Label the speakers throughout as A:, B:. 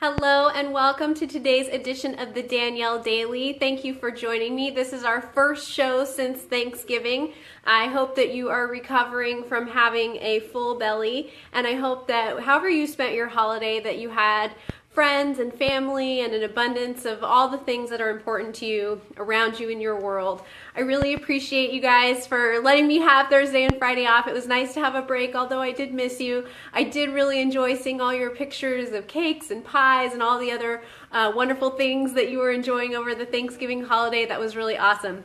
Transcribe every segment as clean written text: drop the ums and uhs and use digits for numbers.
A: Hello and welcome to today's edition of the Danielle Daily. Thank you for joining me. This is our first show since Thanksgiving. I hope that you are recovering from having a full belly, and I hope that however you spent your holiday, that you had friends and family and an abundance of all the things that are important to you around you in your world. I really appreciate you guys for letting me have Thursday and Friday off. It was nice to have a break, although I did miss you. I did really enjoy seeing all your pictures of cakes and pies and all the other wonderful things that you were enjoying over the Thanksgiving holiday. That was really awesome.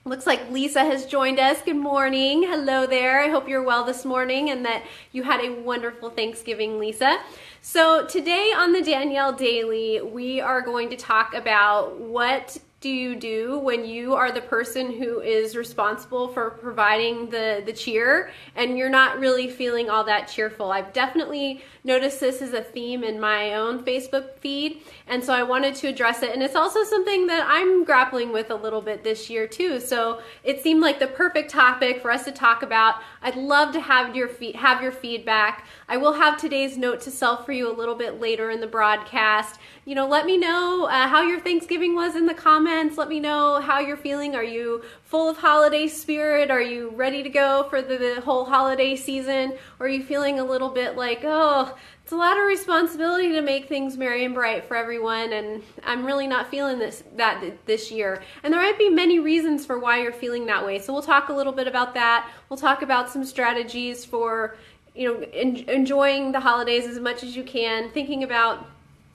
A: Looks like Lisa has joined us. Good morning. Hello there. I hope you're well this morning and that you had a wonderful Thanksgiving, Lisa. So today on the Danielle Daily, we are going to talk about what do you do when you are the person who is responsible for providing the cheer and you're not really feeling all that cheerful. I've definitely noticed this as a theme in my own Facebook feed, and so I wanted to address it. And it's also something that I'm grappling with a little bit this year too. So it seemed like the perfect topic for us to talk about. I'd love to have your feedback. I will have today's note to self for you a little bit later in the broadcast. You know, let me know how your Thanksgiving was in the comments. Let me know how you're feeling. Are you full of holiday spirit? Are you ready to go for the whole holiday season? Or are you feeling a little bit like, oh, it's a lot of responsibility to make things merry and bright for everyone, and I'm really not feeling this year. And there might be many reasons for why you're feeling that way. So we'll talk a little bit about that. We'll talk about some strategies for, you know, enjoying the holidays as much as you can, thinking about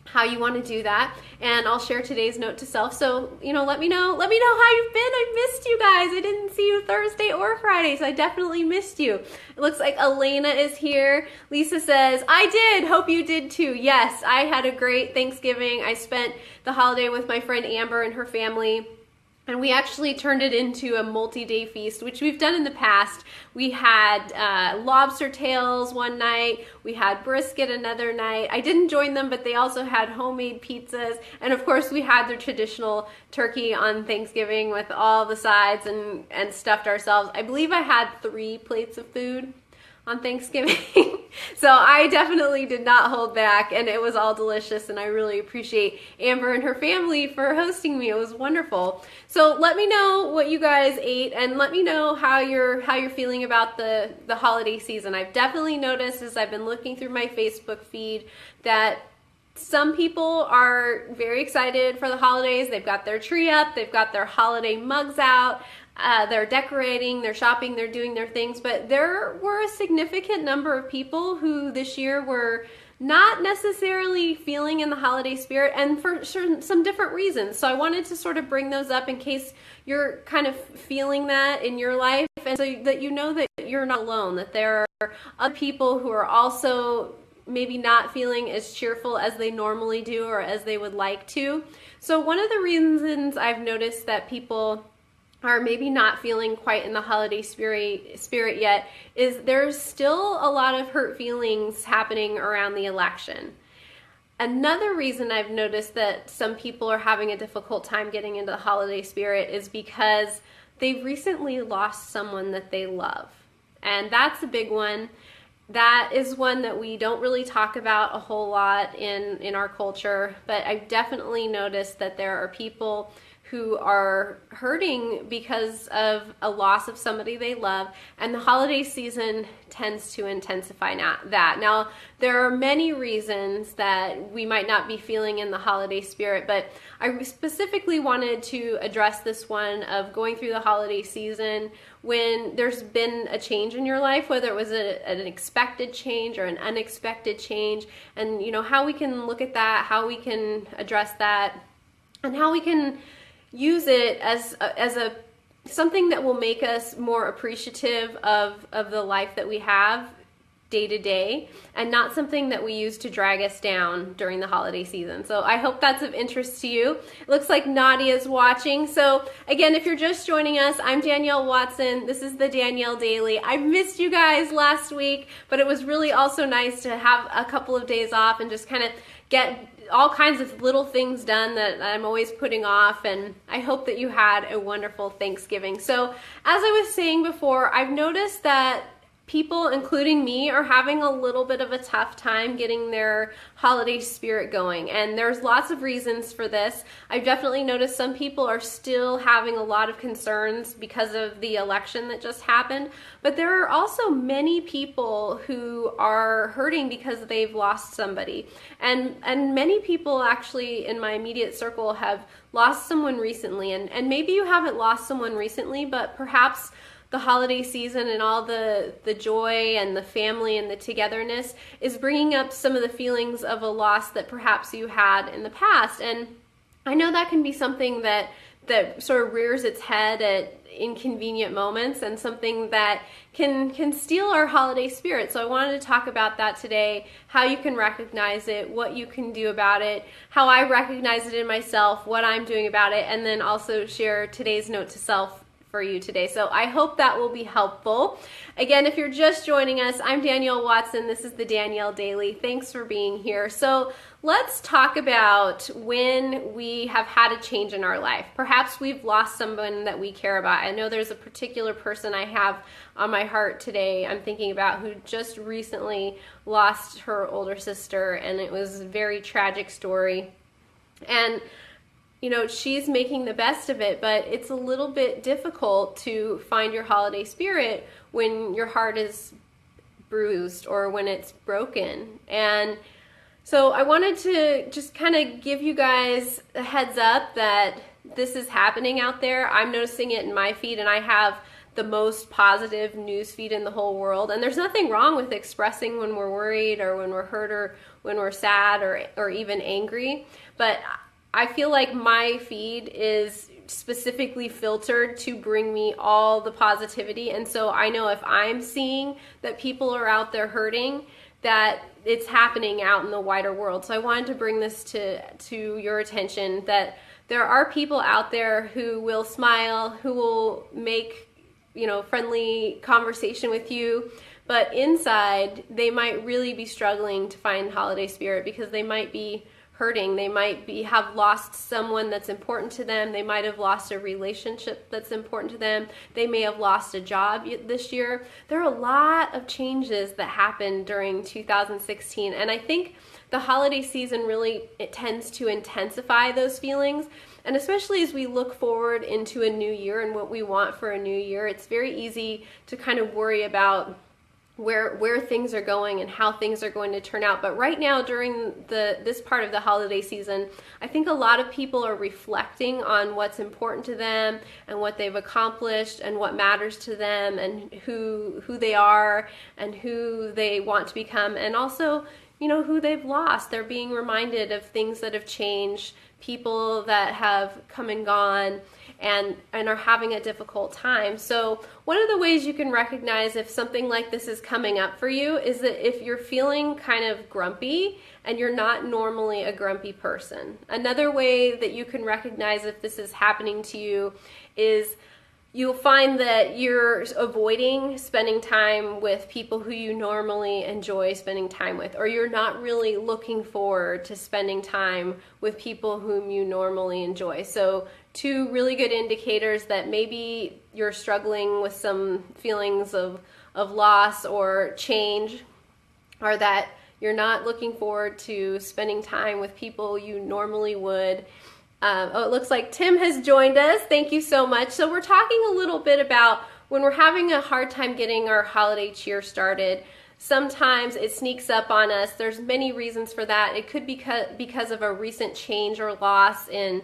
A: how you want to do that, and I'll share today's note to self. So, you know, let me know how you've been. I missed you guys. I didn't see you Thursday or Friday, so I definitely missed you. It looks like Elena is here. Lisa says, I did. Hope you did too. Yes, I had a great Thanksgiving. I spent the holiday with my friend Amber and her family. And we actually turned it into a multi-day feast, which we've done in the past. We had lobster tails one night. We had brisket another night. I didn't join them, but they also had homemade pizzas. And of course, we had the traditional turkey on Thanksgiving with all the sides and stuffed ourselves. I believe I had 3 plates of food on Thanksgiving. So I definitely did not hold back, and it was all delicious, and I really appreciate Amber and her family for hosting me. It was wonderful. So let me know what you guys ate, and let me know how you're feeling about the holiday season. I've definitely noticed as I've been looking through my Facebook feed that some people are very excited for the holidays. They've got their tree up, they've got their holiday mugs out, they're decorating, they're shopping, they're doing their things, but there were a significant number of people who this year were not necessarily feeling in the holiday spirit, and for some different reasons. So I wanted to sort of bring those up in case you're kind of feeling that in your life, and so that you know that you're not alone, that there are other people who are also maybe not feeling as cheerful as they normally do or as they would like to. So one of the reasons I've noticed that people are maybe not feeling quite in the holiday spirit yet is there's still a lot of hurt feelings happening around the election. Another reason I've noticed that some people are having a difficult time getting into the holiday spirit is because they've recently lost someone that they love. And that's a big one. That is one that we don't really talk about a whole lot in our culture, but I've definitely noticed that there are people who are hurting because of a loss of somebody they love, and the holiday season tends to intensify that. Now, there are many reasons that we might not be feeling in the holiday spirit, but I specifically wanted to address this one of going through the holiday season when there's been a change in your life, whether it was an expected change or an unexpected change, and you know how we can look at that, how we can address that, and how we can use it as something that will make us more appreciative of the life that we have day to day, and not something that we use to drag us down during the holiday season. So I hope that's of interest to you. It looks like Nadia's watching. So again, if you're just joining us, I'm Danielle Watson. This is the Danielle Daily. I missed you guys last week, but it was really also nice to have a couple of days off and just kind of get all kinds of little things done that I'm always putting off, and I hope that you had a wonderful Thanksgiving. So as I was saying before, I've noticed that people, including me, are having a little bit of a tough time getting their holiday spirit going. And there's lots of reasons for this. I've definitely noticed some people are still having a lot of concerns because of the election that just happened. But there are also many people who are hurting because they've lost somebody. And many people actually in my immediate circle have lost someone recently. And maybe you haven't lost someone recently, but perhaps the holiday season and all the joy and the family and the togetherness is bringing up some of the feelings of a loss that perhaps you had in the past. And I know that can be something that sort of rears its head at inconvenient moments and something that can steal our holiday spirit. So I wanted to talk about that today, how you can recognize it, what you can do about it, how I recognize it in myself, what I'm doing about it, and then also share today's note to self for you today. So I hope that will be helpful. Again, if you're just joining us, I'm Danielle Watson. This is the Danielle Daily. Thanks for being here. So let's talk about when we have had a change in our life. Perhaps we've lost someone that we care about. I know there's a particular person I have on my heart today I'm thinking about who just recently lost her older sister, and it was a very tragic story. And you know, she's making the best of it, but it's a little bit difficult to find your holiday spirit when your heart is bruised or when it's broken. And so I wanted to just kind of give you guys a heads up that this is happening out there. I'm noticing it in my feed, and I have the most positive news feed in the whole world. And there's nothing wrong with expressing when we're worried or when we're hurt or when we're sad or even angry. But I feel like my feed is specifically filtered to bring me all the positivity. And so I know if I'm seeing that people are out there hurting, that it's happening out in the wider world. So I wanted to bring this to your attention, that there are people out there who will smile, who will make, you know, friendly conversation with you, but inside they might really be struggling to find holiday spirit because they might be hurting. They might have lost someone that's important to them. They might have lost a relationship that's important to them. They may have lost a job this year. There are a lot of changes that happened during 2016, and I think the holiday season really, it tends to intensify those feelings. And especially as we look forward into a new year and what we want for a new year, it's very easy to kind of worry about where things are going and how things are going to turn out. But right now, during this part of the holiday season, I think a lot of people are reflecting on what's important to them and what they've accomplished and what matters to them and who they are and who they want to become, and also, you know, who they've lost. They're being reminded of things that have changed, people that have come and gone, and are having a difficult time. So one of the ways you can recognize if something like this is coming up for you is that if you're feeling kind of grumpy and you're not normally a grumpy person. Another way that you can recognize if this is happening to you is you'll find that you're avoiding spending time with people who you normally enjoy spending time with, or you're not really looking forward to spending time with people whom you normally enjoy. So two really good indicators that maybe you're struggling with some feelings of loss or change are that you're not looking forward to spending time with people you normally would. It looks like Tim has joined us. Thank you so much. So we're talking a little bit about when we're having a hard time getting our holiday cheer started. Sometimes it sneaks up on us. There's many reasons for that. It could be because of a recent change or loss in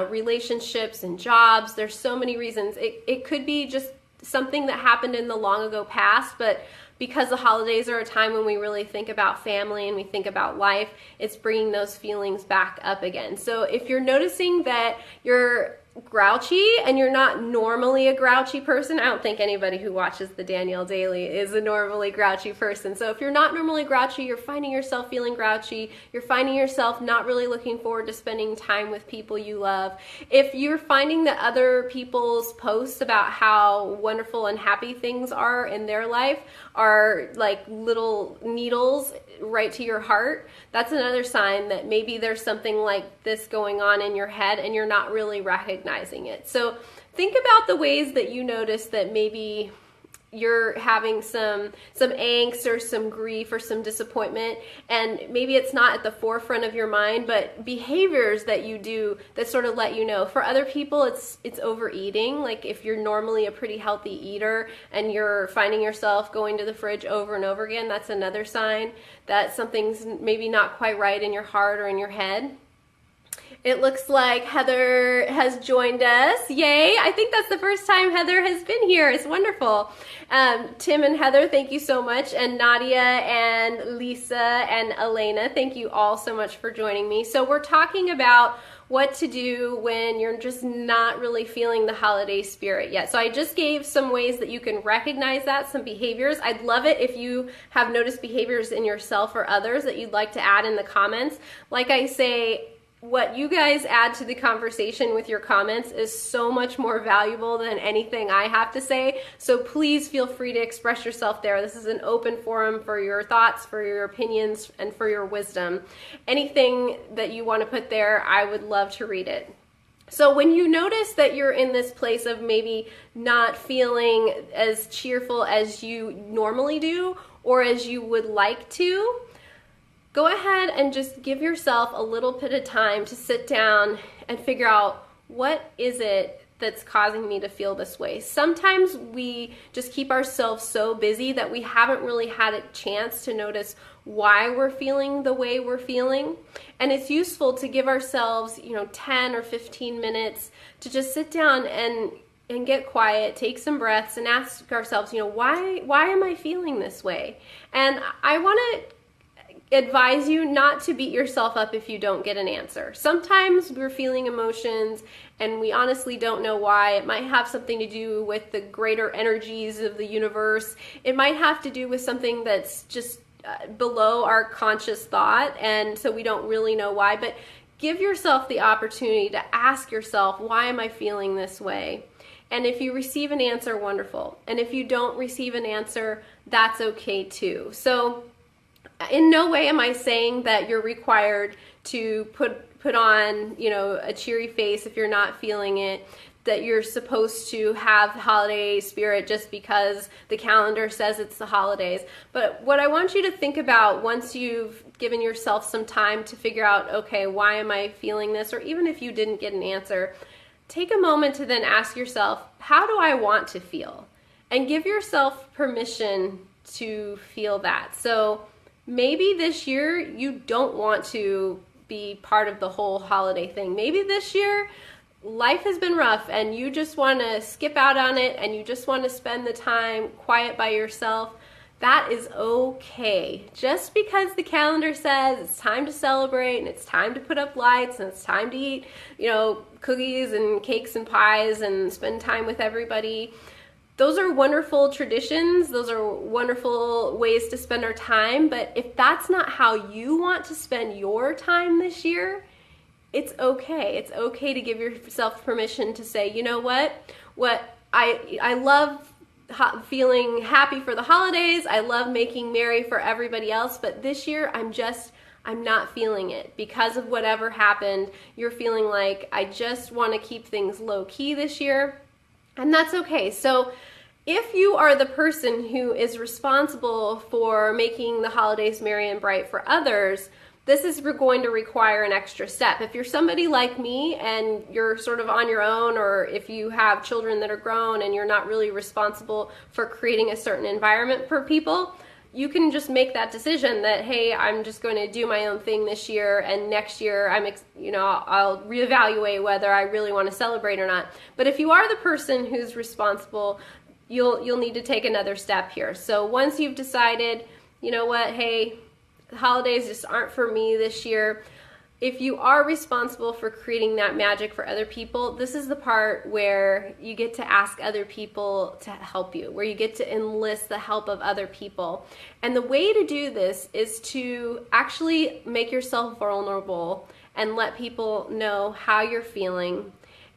A: relationships and jobs. There's so many reasons. It could be just something that happened in the long ago past, but because the holidays are a time when we really think about family and we think about life, it's bringing those feelings back up again. So if you're noticing that you're grouchy and you're not normally a grouchy person, I don't think anybody who watches the Danielle Daily is a normally grouchy person. So if you're not normally grouchy, you're finding yourself feeling grouchy, you're finding yourself not really looking forward to spending time with people you love. If you're finding that other people's posts about how wonderful and happy things are in their life are like little needles right to your heart, that's another sign that maybe there's something like this going on in your head and you're not really recognizing it. So think about the ways that you notice that maybe you're having some angst or some grief or some disappointment, and maybe it's not at the forefront of your mind, but behaviors that you do that sort of let you know. For other people, it's overeating. Like if you're normally a pretty healthy eater and you're finding yourself going to the fridge over and over again, that's another sign that something's maybe not quite right in your heart or in your head. It looks like Heather has joined us. Yay! I think that's the first time Heather has been here. It's wonderful. Tim and Heather, thank you so much. And Nadia and Lisa and Elena, thank you all so much for joining me. So we're talking about what to do when you're just not really feeling the holiday spirit yet. So I just gave some ways that you can recognize that, some behaviors. I'd love it if you have noticed behaviors in yourself or others that you'd like to add in the comments. Like I say, what you guys add to the conversation with your comments is so much more valuable than anything I have to say. So please feel free to express yourself there. This is an open forum for your thoughts, for your opinions, and for your wisdom. Anything that you want to put there, I would love to read it. So when you notice that you're in this place of maybe not feeling as cheerful as you normally do or as you would like to, go ahead and just give yourself a little bit of time to sit down and figure out, what is it that's causing me to feel this way? Sometimes we just keep ourselves so busy that we haven't really had a chance to notice why we're feeling the way we're feeling. And it's useful to give ourselves, 10 or 15 minutes to just sit down and get quiet, take some breaths, and ask ourselves, why am I feeling this way? And I want to advise you not to beat yourself up if you don't get an answer. Sometimes we're feeling emotions and we honestly don't know why. It might have something to do with the greater energies of the universe. It might have to do with something that's just below our conscious thought, and so we don't really know why. But give yourself the opportunity to ask yourself, why am I feeling this way? And if you receive an answer, wonderful. And if you don't receive an answer, that's okay too. So in no way am I saying that you're required to put on, a cheery face if you're not feeling it, that you're supposed to have the holiday spirit just because the calendar says it's the holidays. But what I want you to think about once you've given yourself some time to figure out, okay, why am I feeling this? Or even if you didn't get an answer, take a moment to then ask yourself, how do I want to feel? And give yourself permission to feel that. So maybe this year you don't want to be part of the whole holiday thing. Maybe this year life has been rough and you just want to skip out on it and you just want to spend the time quiet by yourself. That is okay. Just because the calendar says it's time to celebrate and it's time to put up lights and it's time to eat, cookies and cakes and pies and spend time with everybody, those are wonderful traditions. Those are wonderful ways to spend our time. But if that's not how you want to spend your time this year, it's okay. It's okay to give yourself permission to say, you know what I love feeling happy for the holidays. I love making merry for everybody else. But this year, I'm not feeling it because of whatever happened. You're feeling like, I just want to keep things low key this year. And that's okay. So if you are the person who is responsible for making the holidays merry and bright for others, this is going to require an extra step. If you're somebody like me and you're sort of on your own, or if you have children that are grown and you're not really responsible for creating a certain environment for people, you can just make that decision that, hey, I'm just going to do my own thing this year, and next year I'll reevaluate whether I really want to celebrate or not. But if you are the person who's responsible, you'll need to take another step here. So once you've decided, you know what, hey, the holidays just aren't for me this year, if you are responsible for creating that magic for other people, this is the part where you get to ask other people to help you, where you get to enlist the help of other people. And the way to do this is to actually make yourself vulnerable and let people know how you're feeling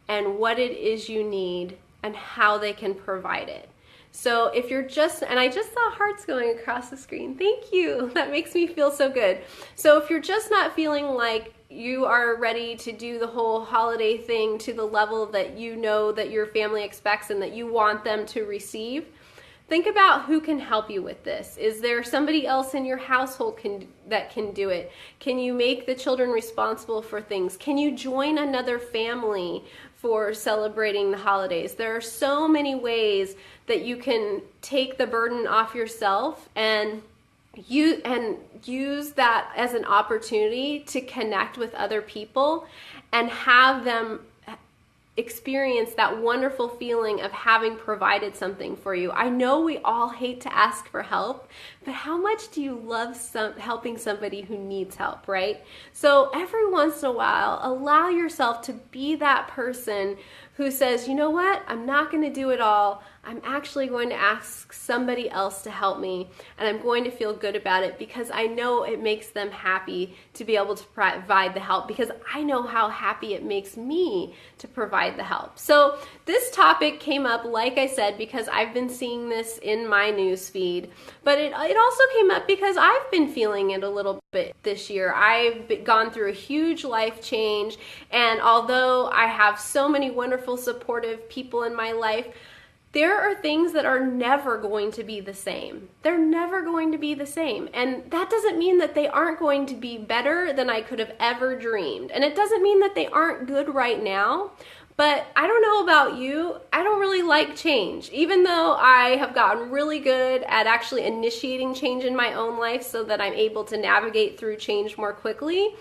A: and what it is you need and how they can provide it. So if you're and I just saw hearts going across the screen. Thank you. That makes me feel so good. So if you're just not feeling like you are ready to do the whole holiday thing to the level that you know that your family expects and that you want them to receive, think about who can help you with this. Is there somebody else in your household that can do it? Can you make the children responsible for things? Can you join another family for celebrating the holidays? There are so many ways that you can take the burden off yourself and use that as an opportunity to connect with other people and have them experience that wonderful feeling of having provided something for you. I know we all hate to ask for help, but how much do you love helping somebody who needs help, right? So every once in a while, allow yourself to be that person who says, you know what, I'm not going to do it all. I'm actually going to ask somebody else to help me, and I'm going to feel good about it because I know it makes them happy to be able to provide the help, because I know how happy it makes me to provide the help. So this topic came up, like I said, because I've been seeing this in my news feed, but it also came up because I've been feeling it a little bit this year. I've gone through a huge life change, and although I have so many wonderful, supportive people in my life, there are things that are never going to be the same. They're never going to be the same. And that doesn't mean that they aren't going to be better than I could have ever dreamed. And it doesn't mean that they aren't good right now. But I don't know about you, I don't really like change. Even though I have gotten really good at actually initiating change in my own life so that I'm able to navigate through change more quickly,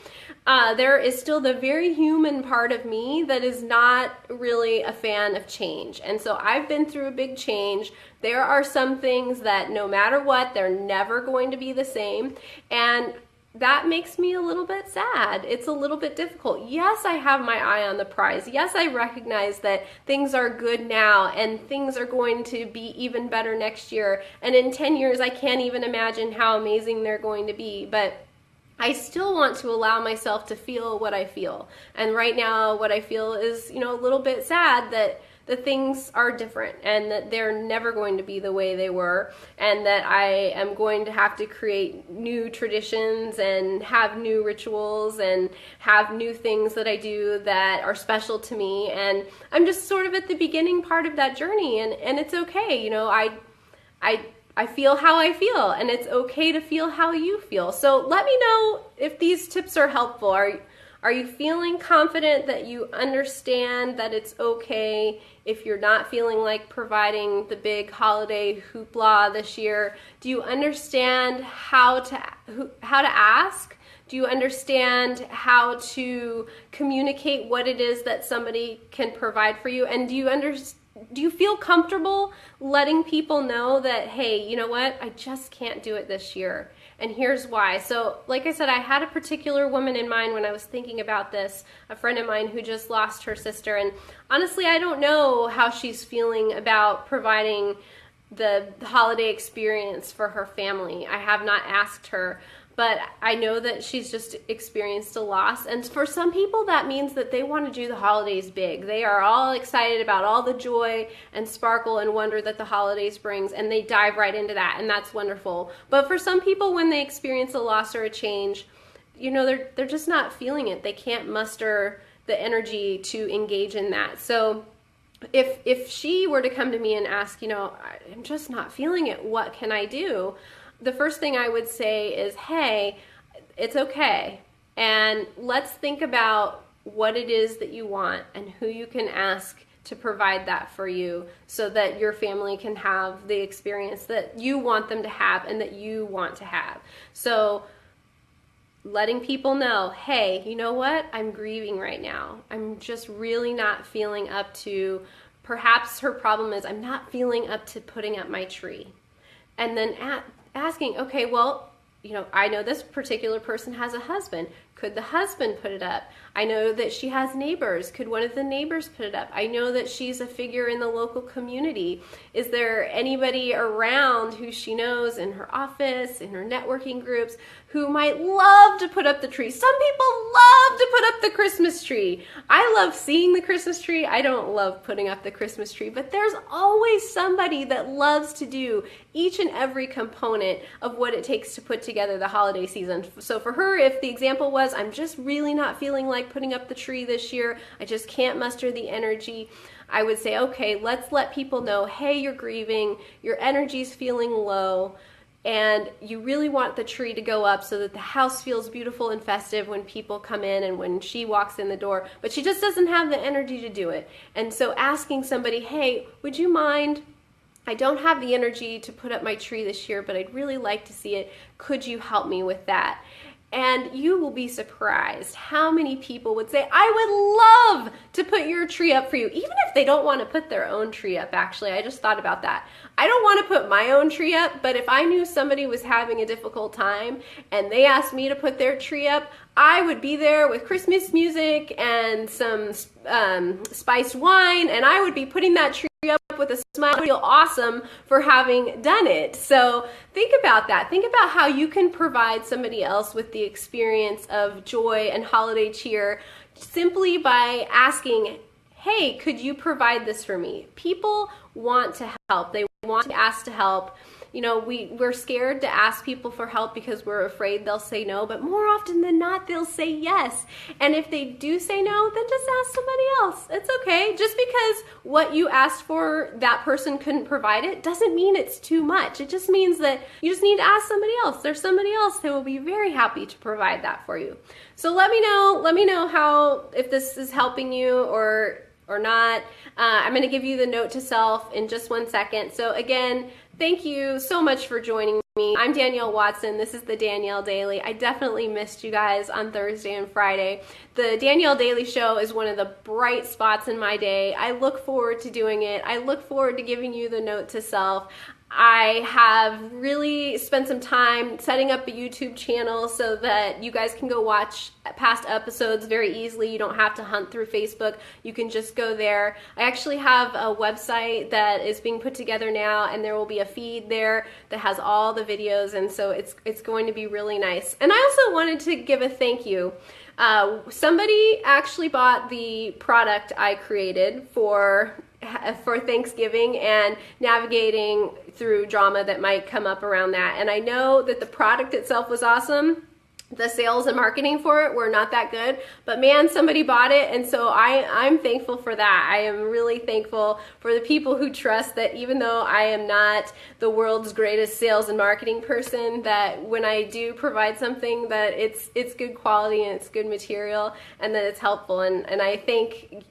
A: there is still the very human part of me that is not really a fan of change. And so I've been through a big change. There are some things that no matter what, they're never going to be the same. And that makes me a little bit sad. It's a little bit difficult. Yes, I have my eye on the prize. Yes, I recognize that things are good now and things are going to be even better next year. And in 10 years, I can't even imagine how amazing they're going to be. But I still want to allow myself to feel what I feel. And right now, what I feel is, a little bit sad that the things are different and that they're never going to be the way they were, and that I am going to have to create new traditions and have new rituals and have new things that I do that are special to me. And I'm just sort of at the beginning part of that journey, and it's okay. I feel how I feel, and it's okay to feel how you feel. So let me know if these tips are helpful. Are you feeling confident that you understand that it's okay if you're not feeling like providing the big holiday hoopla this year? Do you understand how to ask? Do you understand how to communicate what it is that somebody can provide for you? And do you feel comfortable letting people know that, hey, you know what, I just can't do it this year, and here's why. So like I said, I had a particular woman in mind when I was thinking about this, a friend of mine who just lost her sister, and honestly, I don't know how she's feeling about providing the holiday experience for her family. I have not asked her, but I know that she's just experienced a loss. And for some people, that means that they want to do the holidays big. They are all excited about all the joy and sparkle and wonder that the holidays brings, and they dive right into that, and that's wonderful. But for some people, when they experience a loss or a change, they're just not feeling it. They can't muster the energy to engage in that. So if she were to come to me and ask, I'm just not feeling it, what can I do? The first thing I would say is, hey, it's okay. And let's think about what it is that you want and who you can ask to provide that for you so that your family can have the experience that you want them to have and that you want to have. So letting people know, hey, you know what? I'm grieving right now. I'm just really not feeling up to, perhaps her problem is I'm not feeling up to putting up my tree. And then asking, okay, well, I know this particular person has a husband. Could the husband put it up? I know that she has neighbors. Could one of the neighbors put it up? I know that she's a figure in the local community. Is there anybody around who she knows in her office, in her networking groups, who might love to put up the tree? Some people love to put up the Christmas tree. I love seeing the Christmas tree. I don't love putting up the Christmas tree, but there's always somebody that loves to do each and every component of what it takes to put together the holiday season. So for her, if the example was, has, I'm just really not feeling like putting up the tree this year. I just can't muster the energy. I would say, okay, let's let people know, hey, you're grieving, your energy's feeling low, and you really want the tree to go up so that the house feels beautiful and festive when people come in and when she walks in the door, but she just doesn't have the energy to do it. And so asking somebody, hey, would you mind? I don't have the energy to put up my tree this year, but I'd really like to see it. Could you help me with that? And you will be surprised how many people would say, I would love to put your tree up for you, even if they don't want to put their own tree up. Actually, I just thought about that. I don't want to put my own tree up, but if I knew somebody was having a difficult time and they asked me to put their tree up, I would be there with Christmas music and some spiced wine, and I would be putting that tree up with a smile. I feel awesome for having done it. So think about that. Think about how you can provide somebody else with the experience of joy and holiday cheer simply by asking, hey, could you provide this for me? People want to help. They want to ask to help. You know, we're scared to ask people for help because we're afraid they'll say no, but more often than not, they'll say yes. And if they do say no, then just ask somebody else. It's okay. Just because what you asked for, that person couldn't provide it, doesn't mean it's too much. It just means that you just need to ask somebody else. There's somebody else who will be very happy to provide that for you. So let me know how, if this is helping you or not. I'm going to give you the note to self in just 1 second. So again, thank you so much for joining me. I'm Danielle Watson. This is the Danielle Daily. I definitely missed you guys on Thursday and Friday. The Danielle Daily Show is one of the bright spots in my day. I look forward to doing it. I look forward to giving you the note to self. I have really spent some time setting up a YouTube channel so that you guys can go watch past episodes very easily. You don't have to hunt through Facebook. You can just go there. I actually have a website that is being put together now, and there will be a feed there that has all the videos, and so it's going to be really nice. And I also wanted to give a thank you. Somebody actually bought the product I created for Thanksgiving and navigating through drama that might come up around that. And I know that the product itself was awesome. The sales and marketing for it were not that good, but man, somebody bought it, and so I'm thankful for that. I am really thankful for the people who trust that even though I am not the world's greatest sales and marketing person, that when I do provide something, that it's good quality and it's good material and that it's helpful. And I thank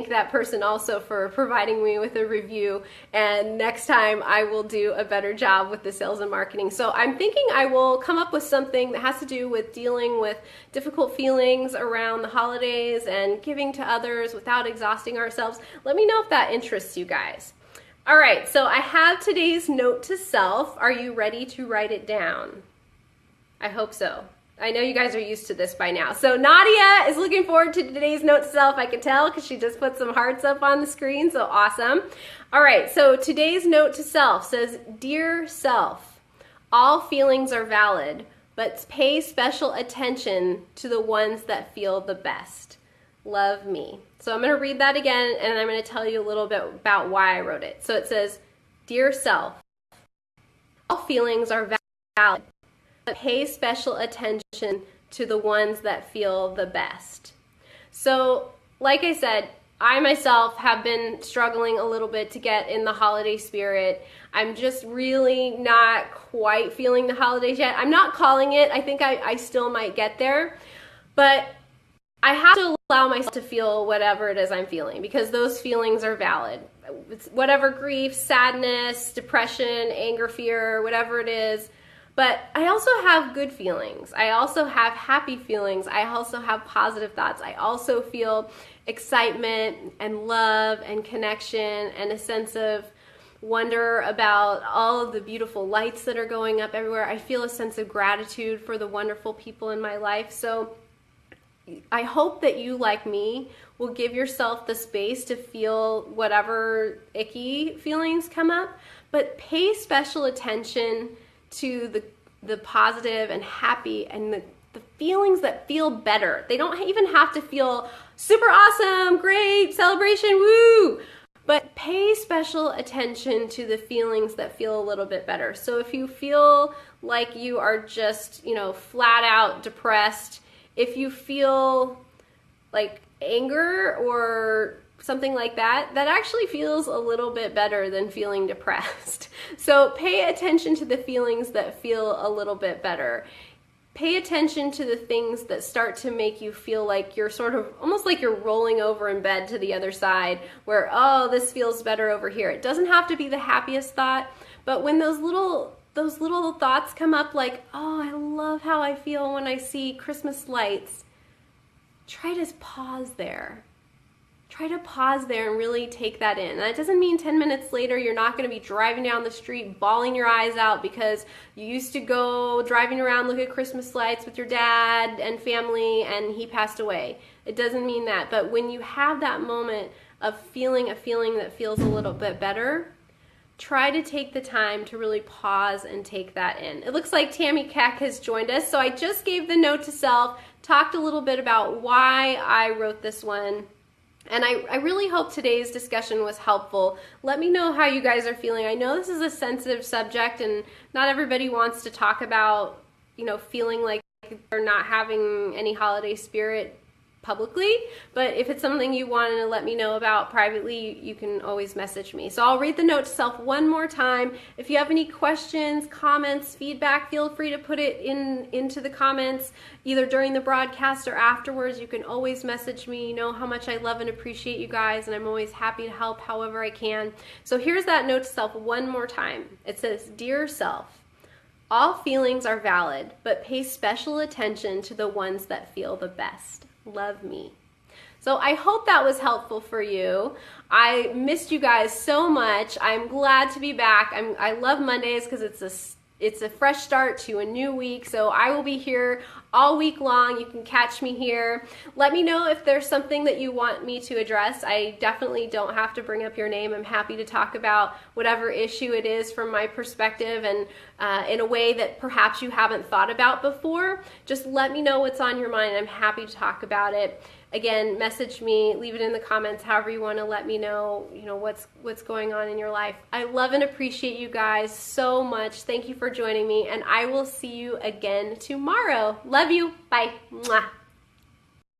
A: that person also for providing me with a review, and next time I will do a better job with the sales and marketing. So I'm thinking I will come up with something that has to do with dealing with difficult feelings around the holidays and giving to others without exhausting ourselves. Let me know if that interests you guys. All right, so I have today's note to self. Are you ready to write it down? I hope so. I know you guys are used to this by now. So Nadia is looking forward to today's note to self. I can tell because she just put some hearts up on the screen, so awesome. All right, so today's note to self says, Dear self, all feelings are valid, but pay special attention to the ones that feel the best. Love me. So I'm going to read that again, and I'm going to tell you a little bit about why I wrote it. So it says, Dear self, all feelings are valid, but pay special attention to the ones that feel the best. So, like I said, I myself have been struggling a little bit to get in the holiday spirit. I'm just really not quite feeling the holidays yet. I'm not calling it. I think I still might get there. But I have to allow myself to feel whatever it is I'm feeling, because those feelings are valid. It's whatever grief, sadness, depression, anger, fear, whatever it is. But I also have good feelings. I also have happy feelings. I also have positive thoughts. I also feel excitement and love and connection and a sense of wonder about all of the beautiful lights that are going up everywhere. I feel a sense of gratitude for the wonderful people in my life. So I hope that you, like me, will give yourself the space to feel whatever icky feelings come up, but pay special attention to the positive and happy and the feelings that feel better. They don't even have to feel super awesome, great, celebration, woo! But pay special attention to the feelings that feel a little bit better. So if you feel like you are just, flat out depressed If you feel like anger or something like that, that actually feels a little bit better than feeling depressed. So pay attention to the feelings that feel a little bit better. Pay attention to the things that start to make you feel like you're sort of almost like you're rolling over in bed to the other side, where, oh, this feels better over here. It doesn't have to be the happiest thought, but when those little thoughts come up like, oh, I love how I feel when I see Christmas lights, try to pause there. Try to pause there and really take that in. And that doesn't mean 10 minutes later you're not going to be driving down the street bawling your eyes out because you used to go driving around look at Christmas lights with your dad and family and he passed away. It doesn't mean that. But when you have that moment of feeling a feeling that feels a little bit better, try to take the time to really pause and take that in. It looks like Tammy Keck has joined us. So I just gave the note to self, talked a little bit about why I wrote this one. And I really hope today's discussion was helpful. Let me know how you guys are feeling. I know this is a sensitive subject and not everybody wants to talk about, feeling like they're not having any holiday spirit publicly, but if it's something you want to let me know about privately, you can always message me. So I'll read the note to self one more time. If you have any questions, comments, feedback, feel free to put it into the comments either during the broadcast or afterwards. You can always message me. You know how much I love and appreciate you guys, and I'm always happy to help however I can. So here's that note to self one more time. It says, "Dear self, all feelings are valid, but pay special attention to the ones that feel the best. Love me." So I hope that was helpful for you. I missed you guys so much. I'm glad to be back. I love Mondays because it's a fresh start to a new week. So I will be here all week long. You can catch me here. Let me know if there's something that you want me to address. I definitely don't have to bring up your name. I'm happy to talk about whatever issue it is from my perspective and in a way that perhaps you haven't thought about before. Just let me know what's on your mind. I'm happy to talk about it. Again, message me, leave it in the comments, however you want to let me know, what's going on in your life. I love and appreciate you guys so much. Thank you for joining me, and I will see you again tomorrow. Love you. Bye. Mwah.